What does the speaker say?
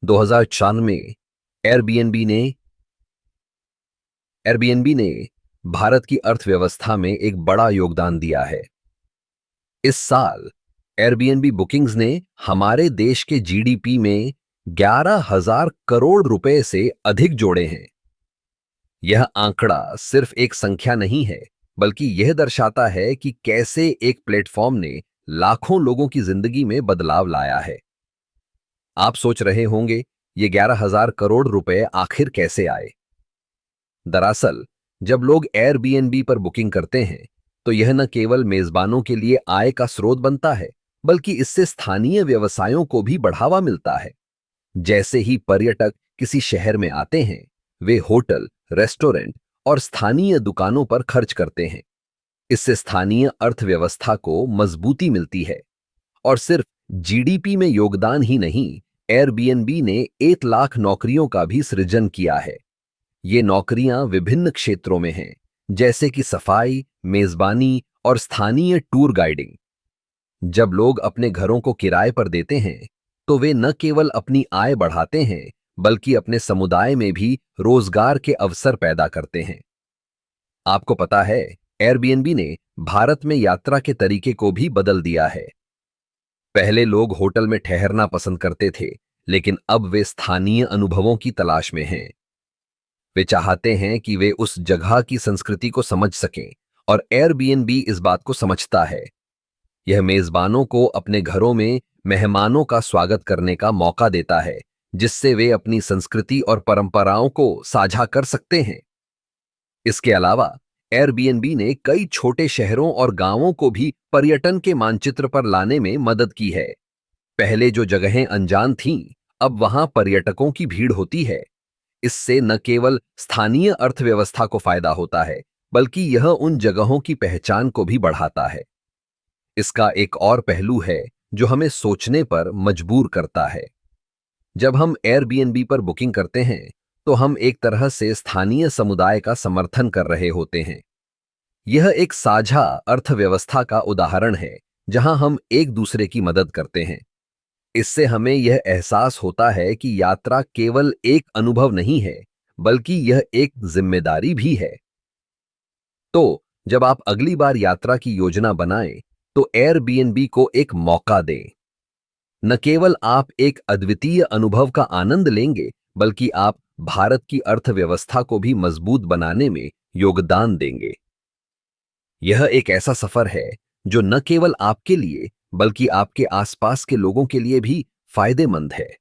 2004 में एयरबीएनबी ने एयरबीएनबी ने भारत की अर्थव्यवस्था में एक बड़ा योगदान दिया है। इस साल एयरबीएनबी बुकिंग्स ने हमारे देश के जीडीपी में 11,000 करोड़ रुपए से अधिक जोड़े हैं। यह आंकड़ा सिर्फ एक संख्या नहीं है, बल्कि यह दर्शाता है कि कैसे एक प्लेटफॉर्म ने लाखों लोगों की जिंदगी में बदलाव लाया है। आप सोच रहे होंगे, ये 11,000 करोड़ रुपए आखिर कैसे आए? दरअसल, जब लोग एयरबीएनबी पर बुकिंग करते हैं, तो यह न केवल मेजबानों के लिए आय का स्रोत बनता है, बल्कि इससे स्थानीय व्यवसायों को भी बढ़ावा मिलता है। जैसे ही पर्यटक किसी शहर में आते हैं, वे होटल, रेस्टोरेंट और स्थानीय दुकानों पर खर्च करते हैं। इससे स्थानीय अर्थव्यवस्था को मजबूती मिलती है। और सिर्फ जीडीपी में योगदान ही नहीं, एयरबीएनबी ने 1 लाख नौकरियों का भी सृजन किया है। ये नौकरियां विभिन्न क्षेत्रों में हैं, जैसे कि सफाई, मेजबानी और स्थानीय टूर गाइडिंग। जब लोग अपने घरों को किराए पर देते हैं, तो वे न केवल अपनी आय बढ़ाते हैं, बल्कि अपने समुदाय में भी रोजगार के अवसर पैदा करते हैं। आपको पता है, एयरबीएनबी ने भारत में यात्रा के तरीके को भी बदल दिया है। पहले लोग होटल में ठहरना पसंद करते थे, लेकिन अब वे स्थानीय अनुभवों की तलाश में हैं। वे चाहते हैं कि वे उस जगह की संस्कृति को समझ सकें, और एयरबीएनबी इस बात को समझता है। यह मेजबानों को अपने घरों में मेहमानों का स्वागत करने का मौका देता है, जिससे वे अपनी संस्कृति और परंपराओं को साझा कर सकते हैं। इसके अलावा एयरबीएनबी ने कई छोटे शहरों और गांवों को भी पर्यटन के मानचित्र पर लाने में मदद की है। पहले जो जगहें अनजान थीं, अब वहां पर्यटकों की भीड़ होती है। इससे न केवल स्थानीय अर्थव्यवस्था को फायदा होता है, बल्कि यह उन जगहों की पहचान को भी बढ़ाता है। इसका एक और पहलू है जो हमें सोचने पर मजबूर करता है। जब हम एयरबीएनबी पर बुकिंग करते हैं, तो हम एक तरह से स्थानीय समुदाय का समर्थन कर रहे होते हैं। यह एक साझा अर्थव्यवस्था का उदाहरण है, जहां हम एक दूसरे की मदद करते हैं। इससे हमें यह एहसास होता है कि यात्रा केवल एक अनुभव नहीं है, बल्कि यह एक जिम्मेदारी भी है। तो जब आप अगली बार यात्रा की योजना बनाएं, तो एयरबीएनबी को एक मौका दें। न केवल आप एक अद्वितीय अनुभव का आनंद लेंगे, बल्कि आप भारत की अर्थव्यवस्था को भी मजबूत बनाने में योगदान देंगे। यह एक ऐसा सफर है जो न केवल आपके लिए, बल्कि आपके आसपास के लोगों के लिए भी फायदेमंद है।